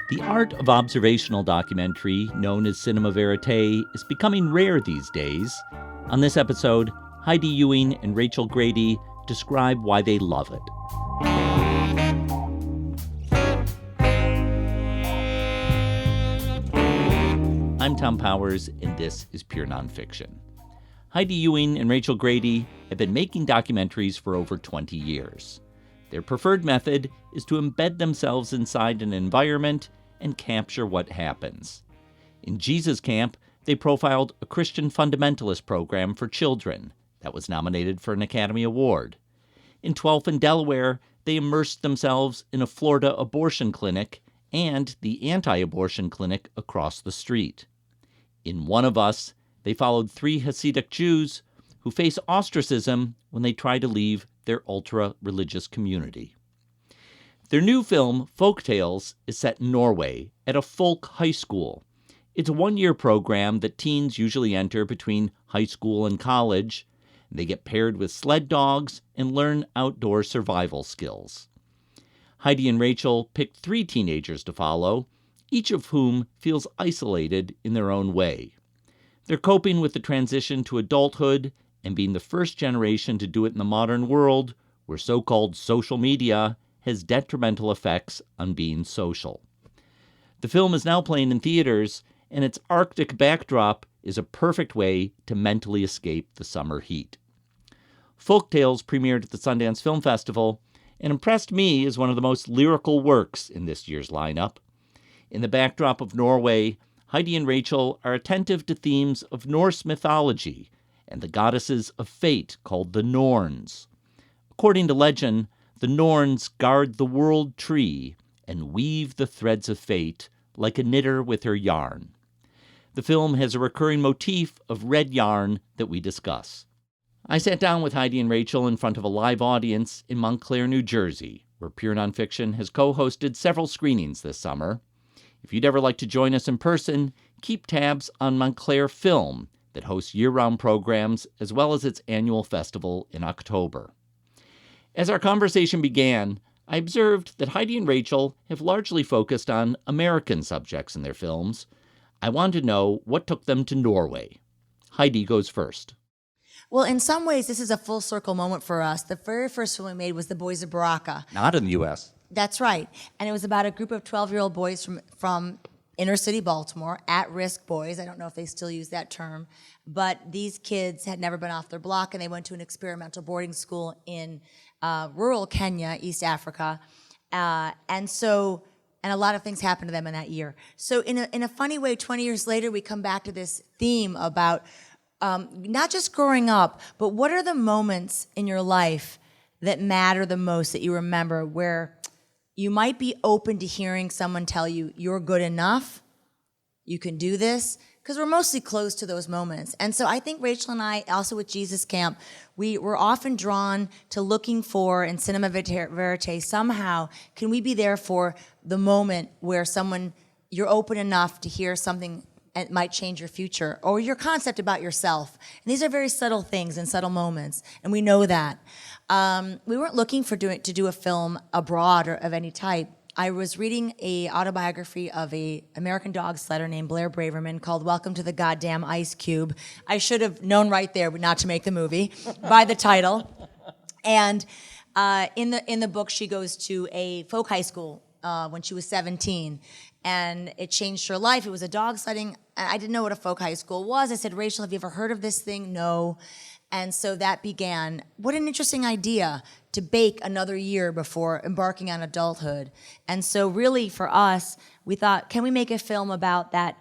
The art of observational documentary, known as cinema verite, is becoming rare these days. On this episode, Heidi Ewing and Rachel Grady describe why they love it. I'm Tom Powers, and this is Pure Nonfiction. Heidi Ewing and Rachel Grady have been making documentaries for over 20 years. Their preferred method is to embed themselves inside an environment and capture what happens. In Jesus Camp, they profiled a Christian fundamentalist program for children that was nominated for an Academy Award. In 12th and Delaware, they immersed themselves in a Florida abortion clinic and the anti-abortion clinic across the street. In One of Us, they followed 3 Hasidic Jews who face ostracism when they try to leave their ultra-religious community. Their new film, Folktales, is set in Norway at a folk high school. It's a one-year program that teens usually enter between high school and college. They get paired with sled dogs and learn outdoor survival skills. Heidi and Rachel picked 3 teenagers to follow, each of whom feels isolated in their own way. They're coping with the transition to adulthood and being the first generation to do it in the modern world, where so-called social media has detrimental effects on being social. The film is now playing in theaters, and its Arctic backdrop is a perfect way to mentally escape the summer heat. Folktales premiered at the Sundance Film Festival and impressed me as one of the most lyrical works in this year's lineup. In the backdrop of Norway, Heidi and Rachel are attentive to themes of Norse mythology and the goddesses of fate called the Norns. According to legend, the Norns guard the world tree and weave the threads of fate like a knitter with her yarn. The film has a recurring motif of red yarn that we discuss. I sat down with Heidi and Rachel in front of a live audience in Montclair, New Jersey, where Pure Nonfiction has co-hosted several screenings this summer. If you'd ever like to join us in person, keep tabs on Montclair Film that hosts year-round programs as well as its annual festival in October. As our conversation began, I observed that Heidi and Rachel have largely focused on American subjects in their films. I wanted to know what took them to Norway. Heidi goes first. Well, in some ways, this is a full circle moment for us. The very first film we made was The Boys of Baraka. Not in the U.S. That's right. And it was about a group of 12-year-old boys from inner city Baltimore, at-risk boys. I don't know if they still use that term. But these kids had never been off their block, and they went to an experimental boarding school in rural Kenya, East Africa. And a lot of things happened to them in that year. So in a funny way, 20 years later, we come back to this theme about not just growing up, but what are the moments in your life that matter the most, that you remember, where you might be open to hearing someone tell you, you're good enough, you can do this, because we're mostly close to those moments. And so I think Rachel and I, also with Jesus Camp, we were often drawn to looking for, in cinema verite, somehow, can we be there for the moment where you're open enough to hear something and it might change your future, or your concept about yourself. And these are very subtle things and subtle moments, and we know that. We weren't looking to do a film abroad or of any type. I was reading a autobiography of a American dog sledder named Blair Braverman called Welcome to the Goddamn Ice Cube. I should have known right there not to make the movie by the title. And in the book, she goes to a folk high school when she was 17. And it changed her life. It was a dog sledding. I didn't know what a folk high school was. I said, Rachel, have you ever heard of this thing? No. And so that began. What an interesting idea to bake another year before embarking on adulthood. And so really for us, we thought, can we make a film about that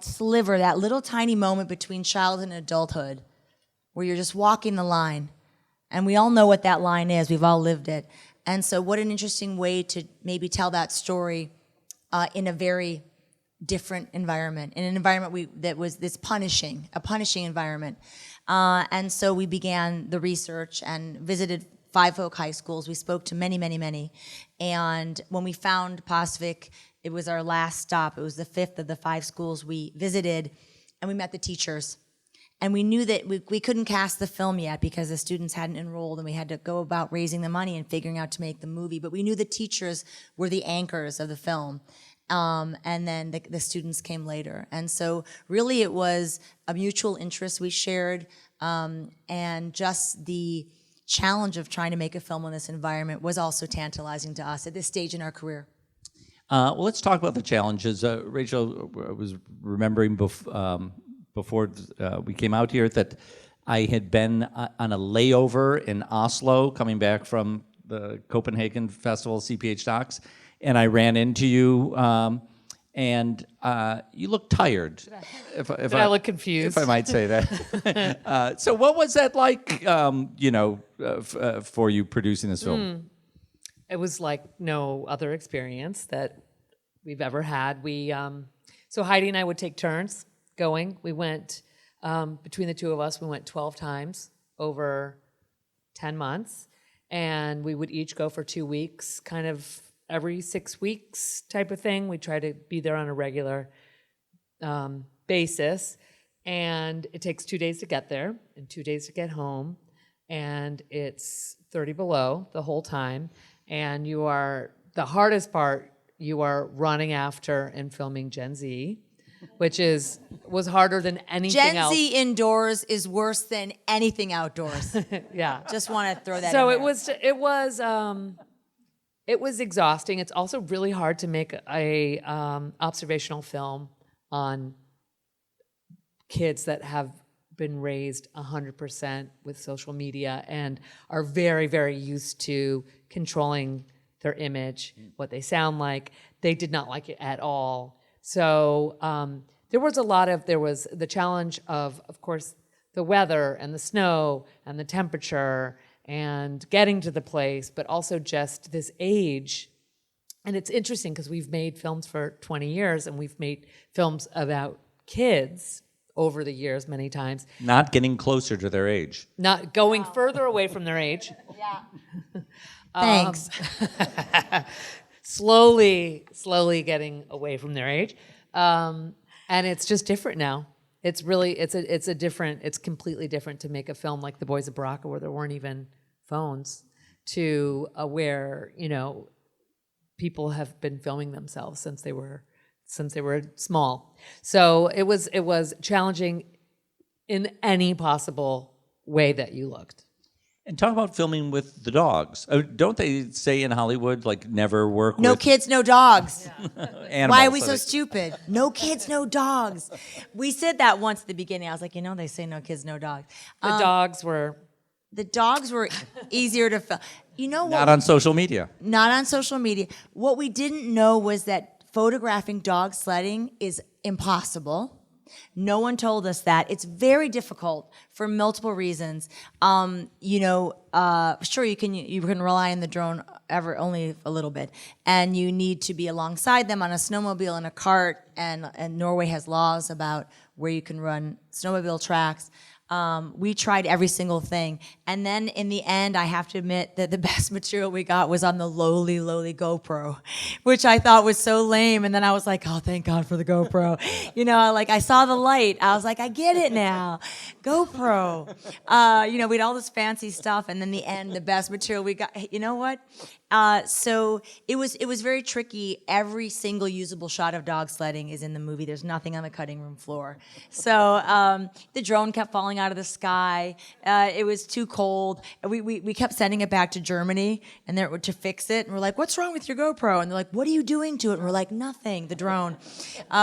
sliver, that little tiny moment between childhood and adulthood where you're just walking the line. And we all know what that line is. We've all lived it. And so what an interesting way to maybe tell that story in a very different environment, in an environment that's punishing, a punishing environment. And so we began the research and visited 5 folk high schools. We spoke to many, many, many. And when we found Pasvik, it was our last stop. It was the 5th of the 5 schools we visited, and we met the teachers. And we knew that we couldn't cast the film yet because the students hadn't enrolled, and we had to go about raising the money and figuring out to make the movie. But we knew the teachers were the anchors of the film. And then the students came later. And so really it was a mutual interest we shared, and just the challenge of trying to make a film in this environment was also tantalizing to us at this stage in our career. Well, let's talk about the challenges. Rachel, I was remembering before we came out here that I had been on a layover in Oslo coming back from the Copenhagen Festival CPH Docs, and I ran into you, and you looked tired. If I look confused? If I might say that. So what was that like, for you producing this film? It was like no other experience that we've ever had. So Heidi and I would take turns going. We went, between the two of us, we went 12 times over 10 months. And we would each go for 2 weeks, kind of every 6 weeks type of thing. We try to be there on a regular basis. And it takes 2 days to get there and 2 days to get home. And it's 30 below the whole time. And the hardest part, you are running after and filming Gen Z, which was harder than anything else. Gen Z indoors is worse than anything outdoors. Yeah. Just want to throw that So in there. it was exhausting. It's also really hard to make a observational film on kids that have been raised 100% with social media and are very, very used to controlling their image, what they sound like. They did not like it at all. So there was the challenge of course, the weather and the snow and the temperature and getting to the place, but also just this age. And it's interesting because we've made films for 20 years and we've made films about kids over the years many times. Not getting closer to their age. Not going further away from their age. Yeah. Thanks. Slowly getting away from their age. And it's just different now. It's completely different to make a film like The Boys of Baraka where there weren't even phones to where, people have been filming themselves since they were small. So it was challenging in any possible way that you looked. And talk about filming with the dogs. Don't they say in Hollywood, like, never work No with kids, no dogs. animals? Why are we so stupid? No kids, no dogs. We said that once at the beginning. I was like, they say no kids, no dogs. The dogs were easier to film. You know what? Not on social media. Not on social media. What we didn't know was that photographing dog sledding is impossible. No one told us that. It's very difficult for multiple reasons. Sure, you can rely on the drone only a little bit, and you need to be alongside them on a snowmobile and a cart. And Norway has laws about where you can run snowmobile tracks. We tried every single thing. And then in the end, I have to admit that the best material we got was on the lowly GoPro, which I thought was so lame. And then I was like, oh, thank God for the GoPro. I saw the light. I was like, I get it now. GoPro. We had all this fancy stuff. And then the end, the best material we got, you know what? So it was very tricky. Every single usable shot of dog sledding is in the movie. There's nothing on the cutting room floor. So the drone kept falling out of the sky. It was too cold. We kept sending it back to Germany and to fix it. And we're like, what's wrong with your GoPro? And they're like, what are you doing to it? And we're like, nothing, the drone.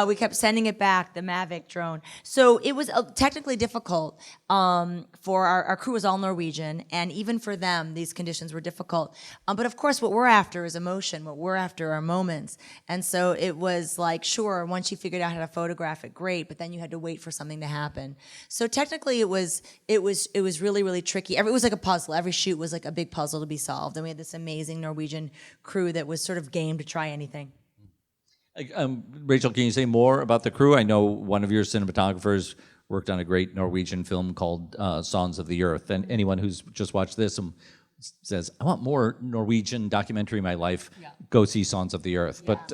We kept sending it back, the Mavic drone. So it was technically difficult for our crew was all Norwegian. And even for them, these conditions were difficult. But of course, what we're after is emotion. What we're after are moments. And so it was like, sure, once you figured out how to photograph it, great. But then you had to wait for something to happen. So technically, it was really, really tricky. It was like a puzzle. Every shoot was like a big puzzle to be solved. And we had this amazing Norwegian crew that was sort of game to try anything. Rachel, can you say more about the crew? I know one of your cinematographers worked on a great Norwegian film called Songs of the Earth. And anyone who's just watched this says, I want more Norwegian documentary in my life, go see Songs of the Earth. Yeah. But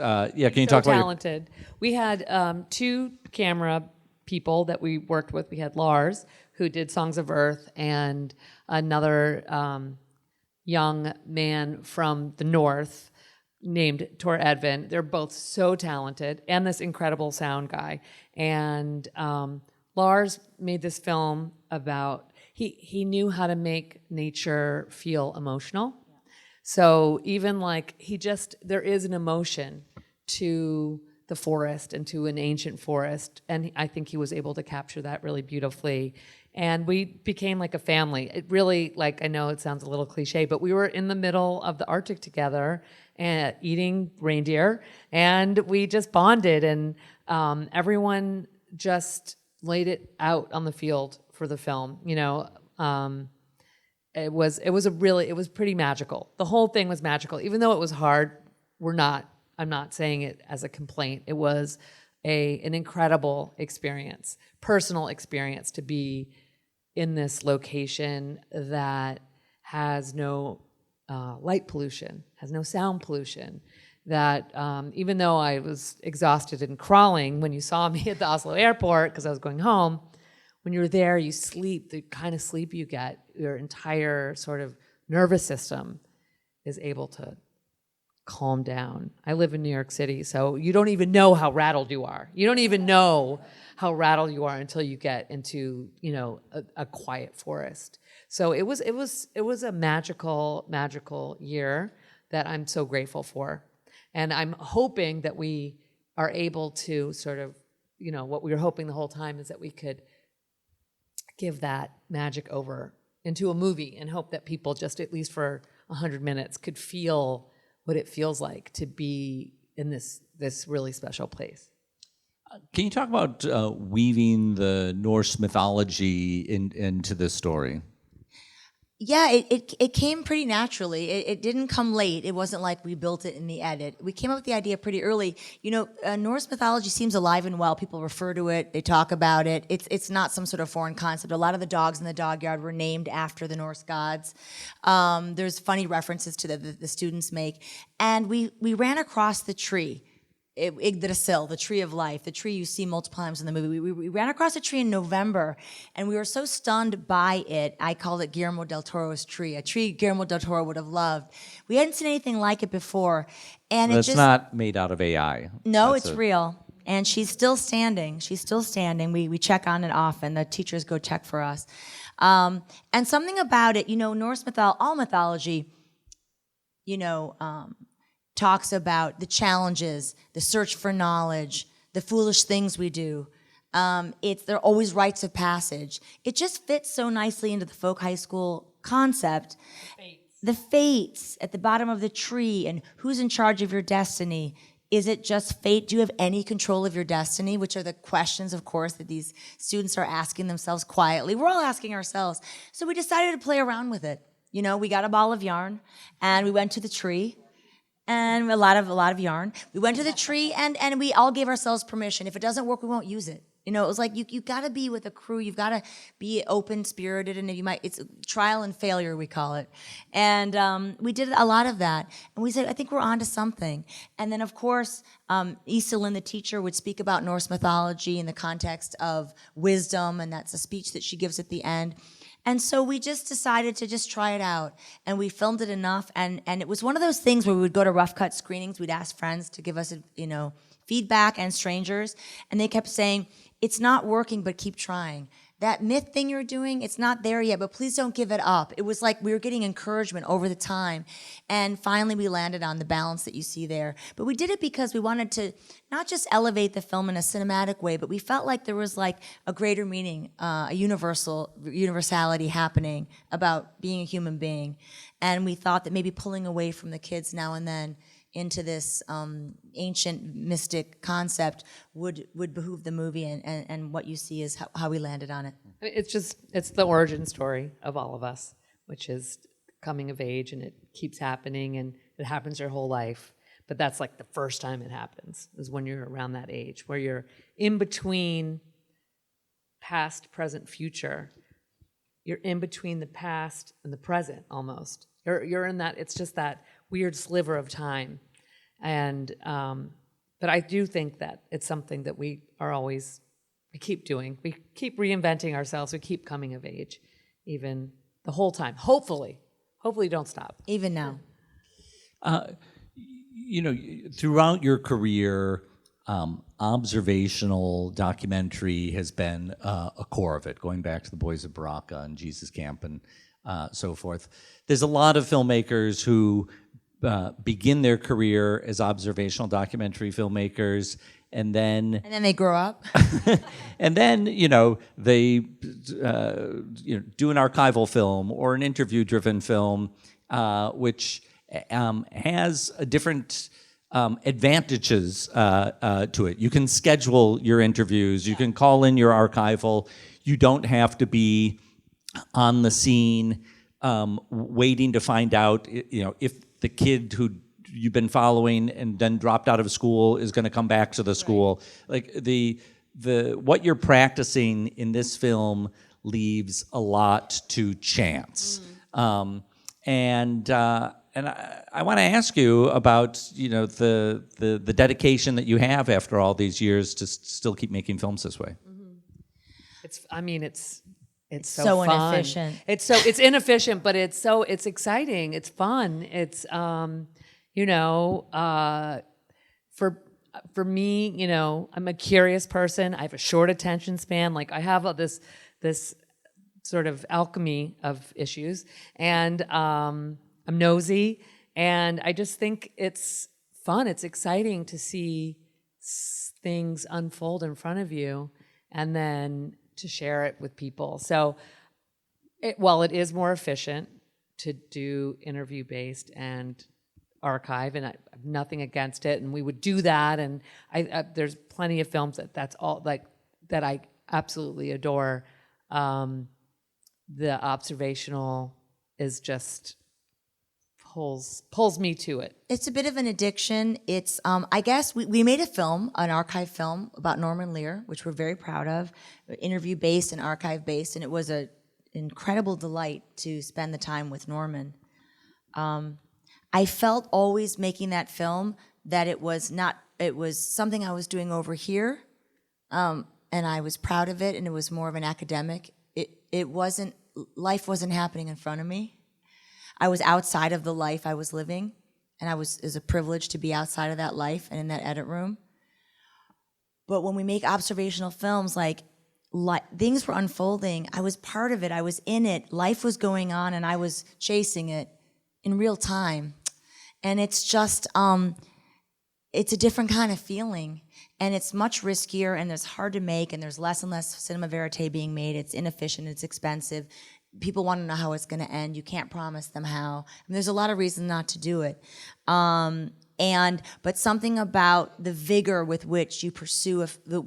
can you talk about talented. We had 2 camera people that we worked with. We had Lars, who did Songs of Earth, and another young man from the north named Tor Edvin. They're both so talented, and this incredible sound guy. And Lars made this film about, he knew how to make nature feel emotional. So even like there is an emotion to the forest and to an ancient forest. And I think he was able to capture that really beautifully. And we became like a family. It really, like, I know it sounds a little cliche, but we were in the middle of the Arctic together and eating reindeer, and we just bonded, and everyone just laid it out on the field for the film. It was pretty magical. The whole thing was magical, even though it was hard. I'm not saying it as a complaint. It was an incredible experience, personal experience, to be in this location that has no light pollution, has no sound pollution. That even though I was exhausted and crawling when you saw me at the Oslo airport because I was going home, when you're there, you sleep. The kind of sleep you get, your entire sort of nervous system is able to calm down. I live in New York City, so you don't even know how rattled you are. You don't even know how rattled you are until you get into, a quiet forest. So it was a magical year that I'm so grateful for. And I'm hoping that we are able to sort of, what we were hoping the whole time is that we could give that magic over into a movie and hope that people just at least for 100 minutes could feel what it feels like to be in this really special place. Can you talk about weaving the Norse mythology into this story? Yeah, it came pretty naturally. It didn't come late. It wasn't like we built it in the edit. We came up with the idea pretty early. Norse mythology seems alive and well. People refer to it. They talk about it. It's not some sort of foreign concept. A lot of the dogs in the dog yard were named after the Norse gods. There's funny references to the students make. And we ran across the tree. Yggdrasil, the tree of life, the tree you see multiple times in the movie. We ran across a tree in November, and we were so stunned by it. I called it Guillermo del Toro's tree, a tree Guillermo del Toro would have loved. We hadn't seen anything like it before, and it's not made out of AI. No, it's real, and she's still standing. She's still standing. We check on it often. The teachers go check for us, and something about it, Norse all mythology, talks about the challenges, the search for knowledge, the foolish things we do. They're always rites of passage. It just fits so nicely into the folk high school concept. The fates at the bottom of the tree, and who's in charge of your destiny. Is it just fate? Do you have any control of your destiny? Which are the questions, of course, that these students are asking themselves quietly. We're all asking ourselves. So we decided to play around with it. We got a ball of yarn, and we went to the tree. And a lot of yarn. We went to the tree, and we all gave ourselves permission. If it doesn't work, we won't use it. It was like you got to be with a crew. You've got to be open-spirited, and it's trial and failure, we call it. And we did a lot of that. And we said, I think we're onto something. And then, of course, Iselin, the teacher, would speak about Norse mythology in the context of wisdom, and that's a speech that she gives at the end. And so we just decided to just try it out, and we filmed it enough, and it was one of those things where we would go to rough cut screenings. We'd ask friends to give us, feedback, and strangers, and they kept saying, it's not working, but keep trying. That myth thing you're doing, it's not there yet, but please don't give it up. It was like we were getting encouragement over the time, and finally we landed on the balance that you see there. But we did it because we wanted to not just elevate the film in a cinematic way, but we felt like there was like a greater meaning, a universality happening about being a human being. And we thought that maybe pulling away from the kids now and then into this ancient mystic concept would behoove the movie, and what you see is how we landed on it. It's the origin story of all of us, which is coming of age, and it keeps happening, and it happens your whole life. But that's like the first time it happens, is when you're around that age, where you're in between past, present, future. You're in between the past and the present almost. You're in that, it's just that weird sliver of time. And but I do think that it's something that we are always we keep reinventing ourselves. We keep coming of age, even the whole time. Hopefully don't stop. Even now. Throughout your career, observational documentary has been a core of it, going back to the Boys of Baraka and Jesus Camp and so forth. There's a lot of filmmakers who begin their career as observational documentary filmmakers, and then they grow up. and then they do an archival film or an interview-driven film, which has a different advantages to it. You can schedule your interviews. You can call in your archival. You don't have to be on the scene waiting to find out, if the kid who you've been following and then dropped out of school is going to come back to the school. Right. Like the what you're practicing in this film leaves a lot to chance. And I want to ask you about the dedication that you have after all these years to still keep making films this way. It's so fun. Inefficient. It's inefficient, but it's exciting. It's fun. It's for me, I'm a curious person. I have a short attention span. Like I have this sort of alchemy of issues, and I'm nosy, and I just think it's fun. It's exciting to see things unfold in front of you, and then to share it with people. So, it is more efficient to do interview-based and archive, and I have nothing against it, and we would do that, and there's plenty of films that's all like that I absolutely adore. The observational is just pulls me to it. It's a bit of an addiction. It's I guess we made an archive film about Norman Lear, which we're very proud of, interview based and archive based, and it was an incredible delight to spend the time with Norman. I felt always making that film that it was something I was doing over here, and I was proud of it, and it was more of an academic. Life wasn't happening in front of me. I was outside of the life I was living, and it was a privilege to be outside of that life and in that edit room. But when we make observational films, like things were unfolding. I was part of it. I was in it. Life was going on, and I was chasing it in real time. And it's just, it's a different kind of feeling. And it's much riskier, and it's hard to make, and there's less and less cinema verite being made. It's inefficient, it's expensive. People want to know how it's going to end. You can't promise them how. And there's a lot of reasons not to do it. But something about the vigor with which you pursue, the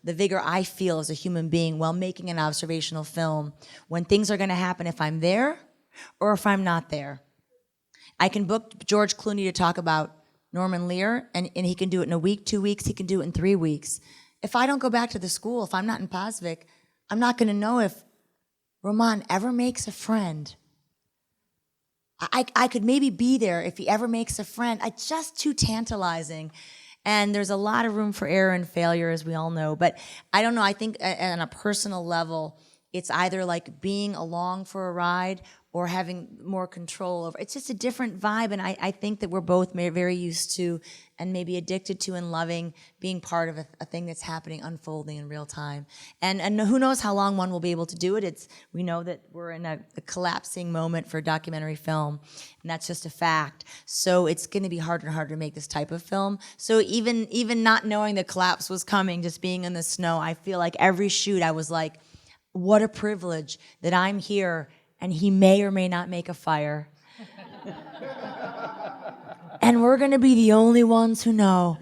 vigor I feel as a human being while making an observational film, when things are going to happen if I'm there or if I'm not there. I can book George Clooney to talk about Norman Lear, and he can do it in a week, 2 weeks, he can do it in 3 weeks. If I don't go back to the school, if I'm not in Pasvik, I'm not going to know if Roman ever makes a friend. I could maybe be there if he ever makes a friend. It's just too tantalizing. And there's a lot of room for error and failure, as we all know. But I don't know, I think on a personal level, it's either like being along for a ride or having more control over. It's just a different vibe, and I think that we're both very used to and maybe addicted to and loving being part of a thing that's happening, unfolding in real time. And who knows how long one will be able to do it. We know that we're in a collapsing moment for documentary film, and that's just a fact. So it's going to be harder and harder to make this type of film. So even not knowing the collapse was coming, just being in the snow, I feel like every shoot I was like, what a privilege that I'm here and he may or may not make a fire. And we're gonna be the only ones who know.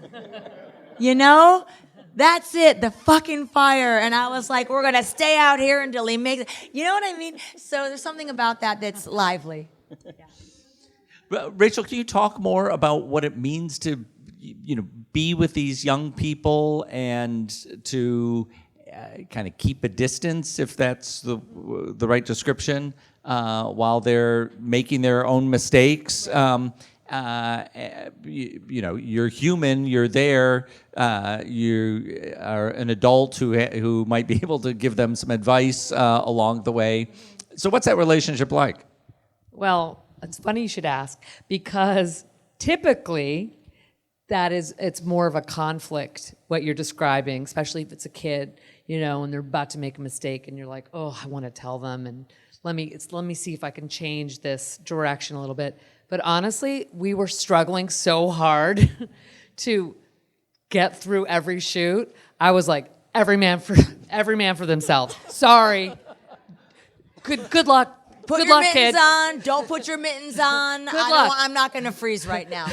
You know? That's it, the fucking fire. And I was like, we're gonna stay out here until he makes it. You know what I mean? So there's something about that that's lively. Yeah. Rachel, can you talk more about what it means to, be with these young people and to kind of keep a distance, if that's the right description, while they're making their own mistakes, you're human, you're there, you are an adult who might be able to give them some advice along the way. So what's that relationship like? Well, it's funny you should ask, because typically it's more of a conflict, what you're describing, especially if it's a kid, and they're about to make a mistake and you're like, oh, I want to tell them and let me see if I can change this direction a little bit. But honestly, we were struggling so hard to get through every shoot. I was like, every man for themselves. Sorry. Good luck. Put Good your luck, mittens kid. on. Don't put your mittens on. Good luck. I'm not going to freeze right now.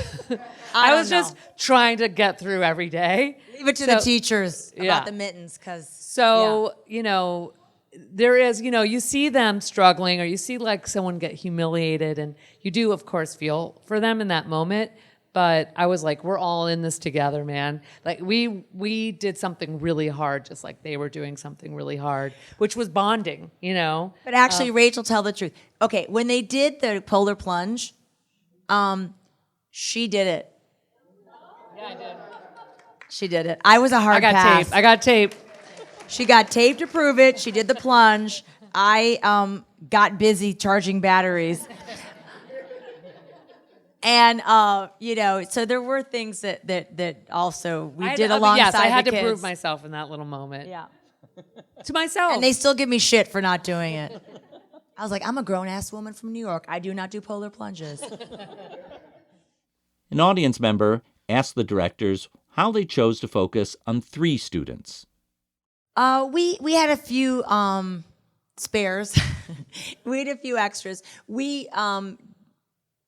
I was just trying to get through every day. Leave it to the teachers about the mittens, because there is, you see them struggling, or you see like someone get humiliated, and you do, of course, feel for them in that moment. But I was like, we're all in this together, man. Like we did something really hard, just like they were doing something really hard, which was bonding, But actually, Rachel, tell the truth. Okay, when they did the polar plunge, she did it. Yeah, I did. She did it. I was a hard pass. I got tape. She got tape to prove it. She did the plunge. I got busy charging batteries. And, so there were things that also we did alongside yes, I had the to kids. prove myself in that little moment. Yeah. To myself. And they still give me shit for not doing it. I was like, I'm a grown-ass woman from New York. I do not do polar plunges. An audience member asked the directors how they chose to focus on 3 students. We had a few spares. We had a few extras. We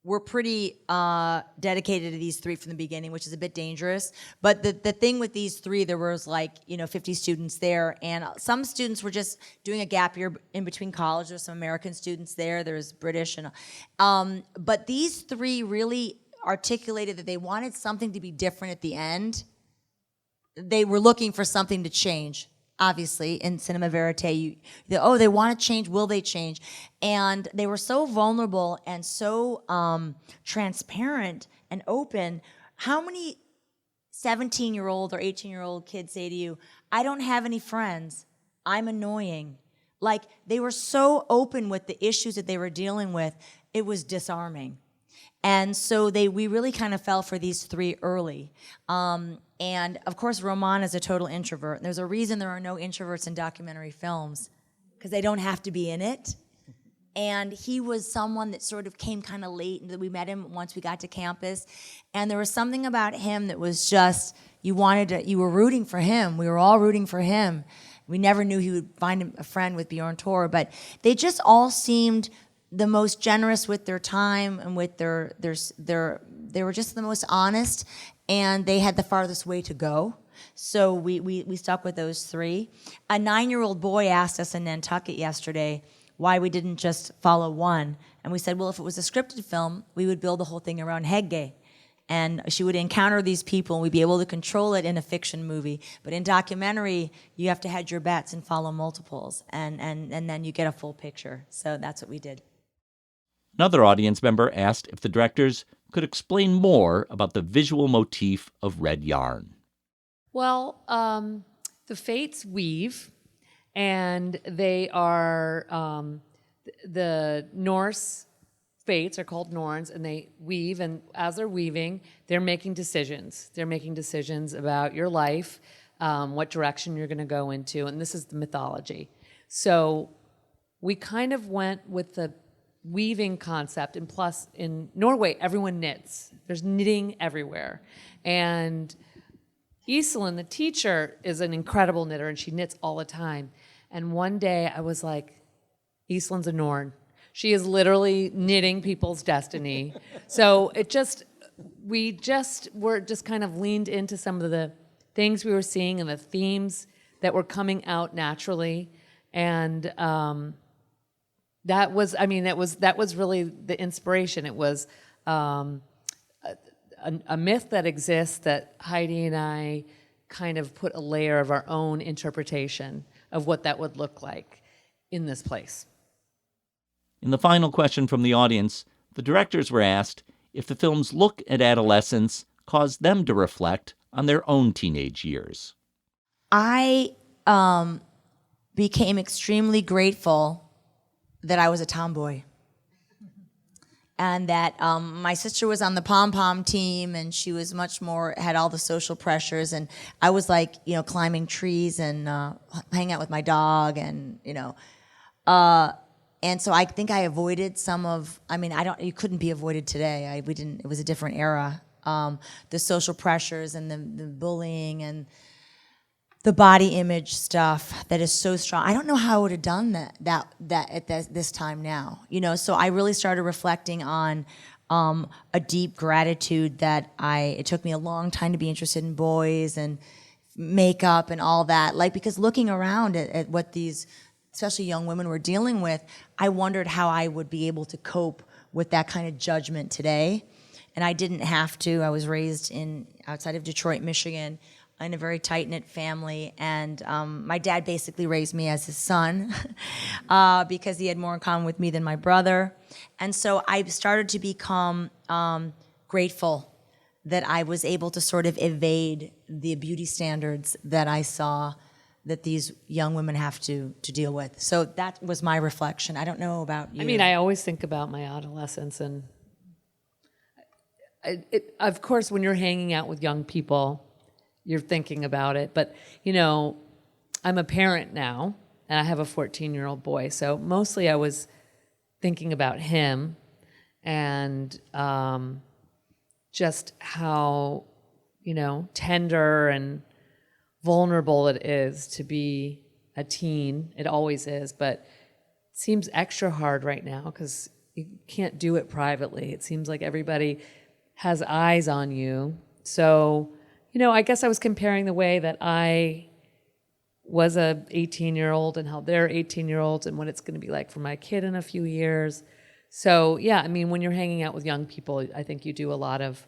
were pretty dedicated to these 3 from the beginning, which is a bit dangerous. But the thing with these 3, there was 50 students there, and some students were just doing a gap year in between college. There's some American students there. There's British, but these 3 really articulated that they wanted something to be different at the end. They were looking for something to change. Obviously, in cinema verite, they want to change. Will they change? And they were so vulnerable and so transparent and open. How many 17-year-old or 18-year-old kids say to you, I don't have any friends, I'm annoying? Like, they were so open with the issues that they were dealing with, it was disarming. And so we really kind of fell for these 3 early. And of course, Roman is a total introvert. And there's a reason there are no introverts in documentary films, because they don't have to be in it. And he was someone that sort of came kind of late, and we met him once we got to campus. And there was something about him that was just, you were rooting for him. We were all rooting for him. We never knew he would find a friend with Bjorn Tor, but they just all seemed the most generous with their time and with they were just the most honest, and they had the farthest way to go. So we stuck with those 3. A 9-year-old boy asked us in Nantucket yesterday why we didn't just follow one. And we said, well, if it was a scripted film, we would build the whole thing around Hege. And she would encounter these people, and we'd be able to control it in a fiction movie. But in documentary, you have to hedge your bets and follow multiples, and then you get a full picture. So that's what we did. Another audience member asked if the directors could explain more about the visual motif of red yarn. Well, the fates weave, and they are, the Norse fates are called Norns, and they weave, and as they're weaving, they're making decisions. They're making decisions about your life, what direction you're going to go into, and this is the mythology. So we kind of went with the weaving concept, and plus in Norway everyone knits. There's knitting everywhere, and Iselin, the teacher, is an incredible knitter, and she knits all the time. And one day I was like, Iselin's a Norn. She is literally knitting people's destiny. So we were just kind of leaned into some of the things we were seeing and the themes that were coming out naturally, and that was really the inspiration. It was a myth that exists that Heidi and I kind of put a layer of our own interpretation of what that would look like in this place. In the final question from the audience, the directors were asked if the film's look at adolescence caused them to reflect on their own teenage years. I became extremely grateful that I was a tomboy. And that my sister was on the pom-pom team, and she was much more, had all the social pressures, and I was like, climbing trees and hanging out with my dog, and, and so I think I avoided you couldn't be avoided today. It was a different era. The social pressures and the bullying and the body image stuff that is so strong. I don't know how I would have done that at this time now. So I really started reflecting on a deep gratitude that it took me a long time to be interested in boys and makeup and all that. Because looking around at what these, especially young women, were dealing with, I wondered how I would be able to cope with that kind of judgment today. And I didn't have to. I was raised outside of Detroit, Michigan, in a very tight-knit family, and my dad basically raised me as his son because he had more in common with me than my brother. And so I started to become grateful that I was able to sort of evade the beauty standards that I saw that these young women have to deal with. So that was my reflection. I don't know about you. I always think about my adolescence, and of course, when you're hanging out with young people, you're thinking about it. But, I'm a parent now, and I have a 14-year-old boy. So mostly I was thinking about him and just how, tender and vulnerable it is to be a teen. It always is, but it seems extra hard right now because you can't do it privately. It seems like everybody has eyes on you. So I guess I was comparing the way that I was a 18-year-old and how they're 18-year-olds and what it's going to be like for my kid in a few years. So, yeah, when you're hanging out with young people, I think you do a lot of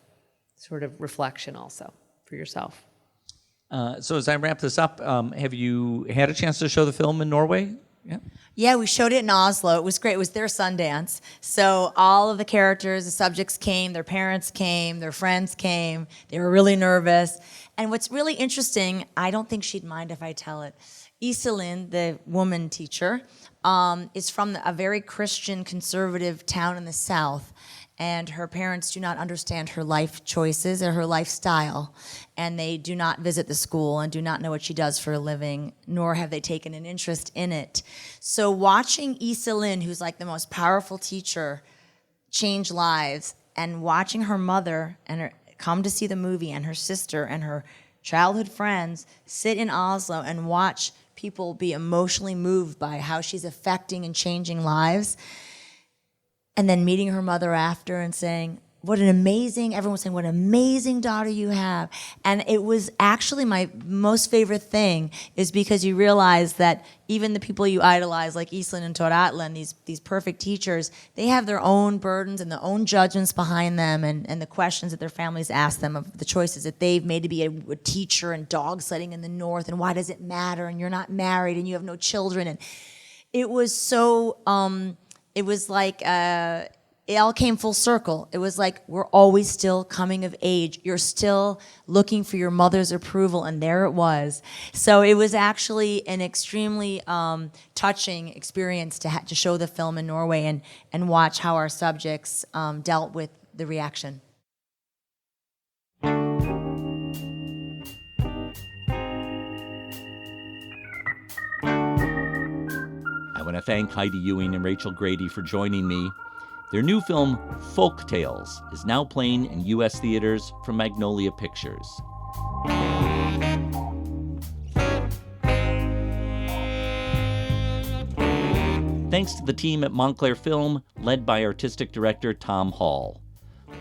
sort of reflection also for yourself. So as I wrap this up, have you had a chance to show the film in Norway? Yeah, we showed it in Oslo. It was great. It was their Sundance. So all of the characters, the subjects came, their parents came, their friends came. They were really nervous. And what's really interesting, I don't think she'd mind if I tell it. Iselin, the woman teacher, is from a very Christian, conservative town in the South. And her parents do not understand her life choices or her lifestyle. And they do not visit the school and do not know what she does for a living, nor have they taken an interest in it. So watching Iselin, who's like the most powerful teacher, change lives, and watching her mother come to see the movie, and her sister and her childhood friends sit in Oslo and watch people be emotionally moved by how she's affecting and changing lives. And then meeting her mother after and saying, everyone was saying, what an amazing daughter you have. And it was actually my most favorite thing, is because you realize that even the people you idolize, like Iselin and Tor Atle, these perfect teachers, they have their own burdens and their own judgments behind them, and the questions that their families ask them of the choices that they've made to be a teacher and dog sledding in the north, and why does it matter, and you're not married, and you have no children. And it was so... it was like it all came full circle. It was like, we're always still coming of age. You're still looking for your mother's approval, and there it was. So it was actually an extremely touching experience to show the film in Norway and watch how our subjects dealt with the reaction. I want to thank Heidi Ewing and Rachel Grady for joining me. Their new film, Folktales, is now playing in U.S. theaters from Magnolia Pictures. Thanks to the team at Montclair Film, led by artistic director Tom Hall.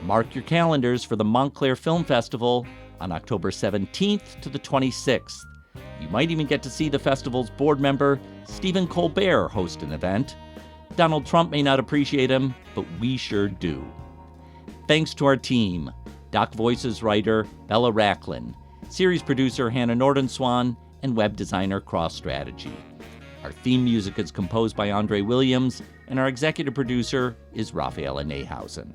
Mark your calendars for the Montclair Film Festival on October 17th to the 26th. You might even get to see the festival's board member, Stephen Colbert, host an event. Donald Trump may not appreciate him, but we sure do. Thanks to our team, Doc Voices writer Bella Racklin, series producer Hannah Nordenswan, and web designer Cross Strategy. Our theme music is composed by Andre Williams, and our executive producer is Rafaela Nehausen.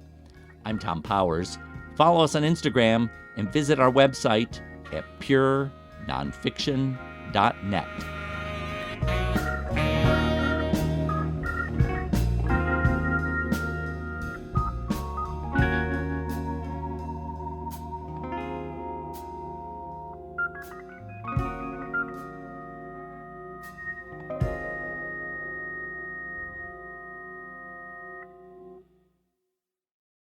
I'm Tom Powers. Follow us on Instagram and visit our website at purenonfiction.net.